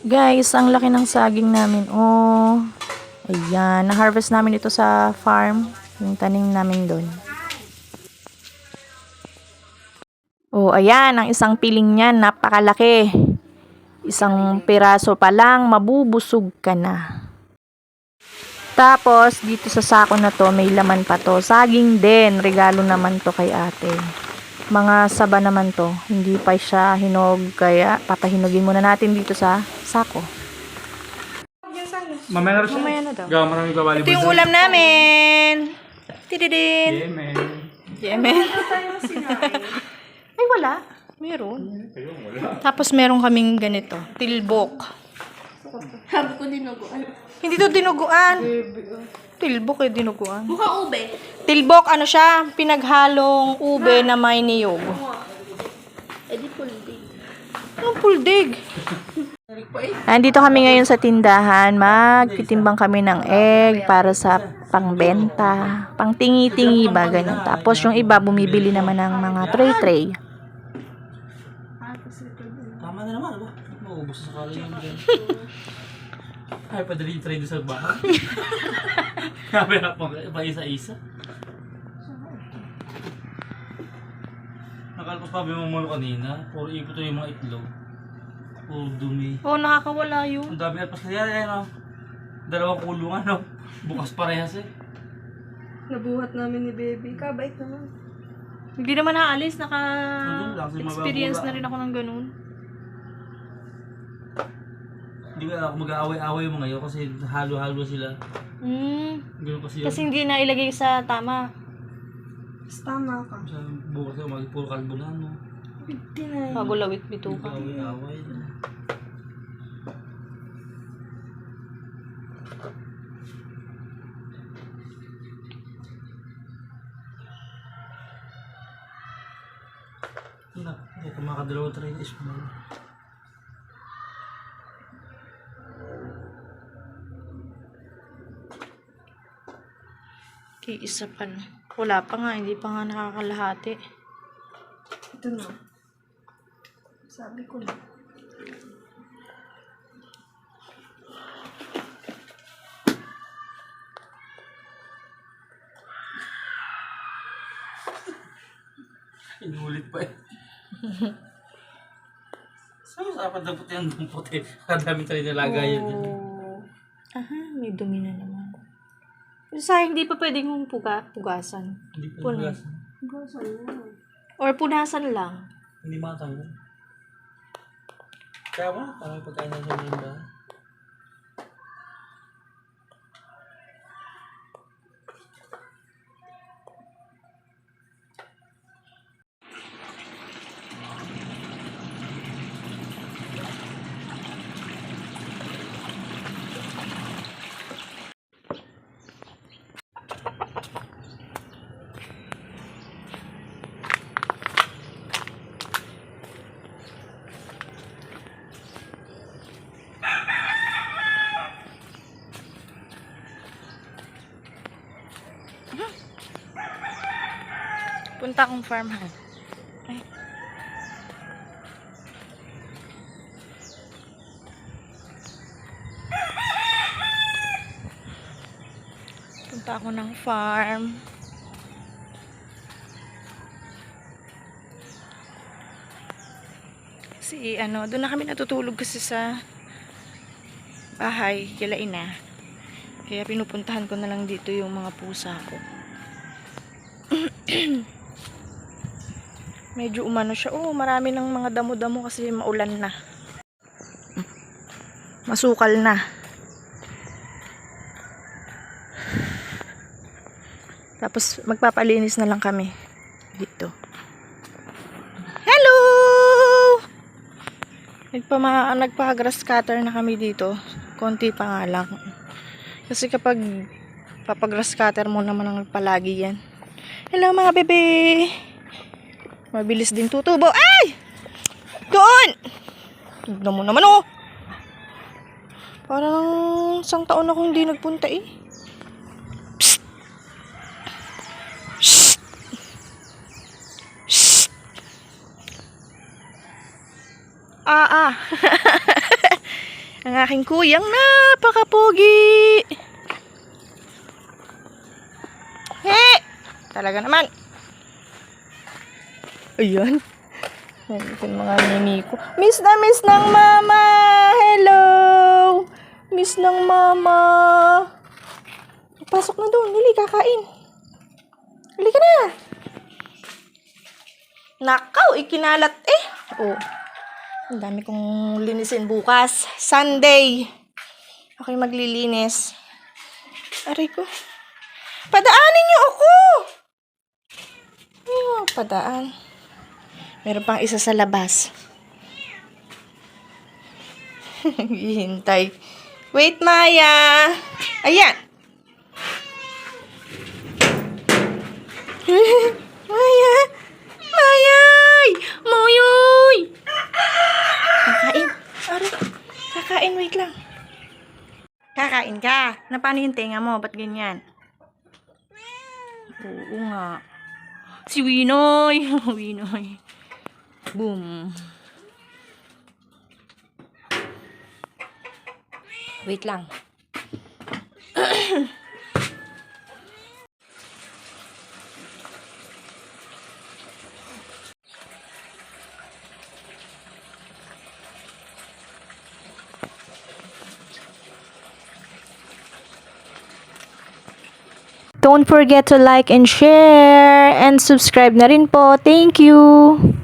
Guys, ang laki ng saging namin. Oh, ayan. Na-harvest namin ito sa farm. Yung tanim namin doon. Oh, ayan. Ang isang piling niyan. Napakalaki. Isang piraso pa lang. Mabubusog ka na. Tapos, dito sa sako na to, may laman pa to. Saging din. Regalo naman to kay ate. Mga saba naman to. Hindi pa siya hinog. Kaya, papahinugin muna natin dito sa sako. Mamaya na siya. Mamaya na daw. Gawa marami babali. Ito yung ulam namin. Tididin. Yemen. Yemen. Ay, wala. Meron. Tapos meron kaming ganito. Tilbok. Sabi ko dinuguan. Hindi to dinuguan. Tilbok eh, dinuguan. Mukha ube. Tilbok, ano siya? Pinaghalong ube na may niyog. Eh di puldi. Anong puldig? Andito kami ngayon sa tindahan. Magtitimbang kami ng egg para sa pangbenta. Pang tingi-tingi ba, ganun. Tapos yung iba, bumibili naman ng mga tray-tray. Tama na naman, ba? Maubos sa kala yung dyan. Ay, padali yung tray doon sa bahay. Kapira pa isa-isa. Nakalpas pa mo muna kanina. Puro ipot yung mga itlog. Puro dumi. Oh, nakakawala yun. Ang dami at pas kaya yan, oh. Dalawang kulungan, oh. Bukas parehas eh. Nabuhat namin ni baby. Kabait naman. Hindi naman naalis. Nandun lang, kasi Naka-experience mababula. na rin ako ng ganun. Hindi ko ako mag-aaway-aaway mo ngayon kasi halo-halo sila. Ganun kasi yun. Kasi hindi na ilagay sa tama. Tama ka. Sa bukas ay puro kalbunano. Hindi na. Pagulawit bituka. Away-away. Ito makadalawang tray na small. Okay, isa pa na. Wala pa nga, hindi pa nga nakakalahati. Ito na. Sabi ko na. Inulit pa eh. Saan sa apat na puti ang puti? Kadaming tray na lagayan dyan. Aha, may dumi na naman. Sayang, hindi pa pwedeng pugasan. Hindi pa Puno. hugasan. Gasan mo. Or punasan lang. Hindi makatanggal. Kaya ba? Parang pagkain na siya ng bahay. Punta akong farmhouse. Ay. Punta ako ng farm. Kasi ano, doon na kami natutulog kasi sa bahay, kila ina. Kaya pinupuntahan ko na lang dito yung mga pusa ko. Medyo umano siya. Oh, marami ng mga damo-damo kasi maulan na. Masukal na. Tapos magpapalinis na lang kami dito. Hello! Nagpa-grass cutter na kami dito. Konti pa nga lang. Kasi kapag papagrass cutter mo naman ang palagi yan. Hello mga bebe! Mabilis din tutubo. Ay! Doon! Tignan mo naman oh. Parang isang taon ako hindi nagpunta eh. Psst! Psst! Psst! aking kuyang napakapogi. Talaga naman. Ayan. Ito mga nini ko. Miss ng mama. Hello. Miss ng mama. Pasok na doon. Dali, kakain. Dali ka na. Nakaw, ikinalat eh. Oh. Ang dami kong linisin bukas. Sunday. Ako'y maglilinis. Aray ko. Padaanin niyo ako. Ayun, padaan. Meron pang isa sa labas. Hihintay. Wait, Maya. Ayan. Maya. Mayay. Moyoy. Kakain. Aray. Kakain, wait lang. Kakain ka. Na paano yung tenga mo? Ba't ganyan? Oo nga. Si Winoy. Winoy. Boom. Wait lang. Don't forget to like and share and subscribe na rin po. Thank you!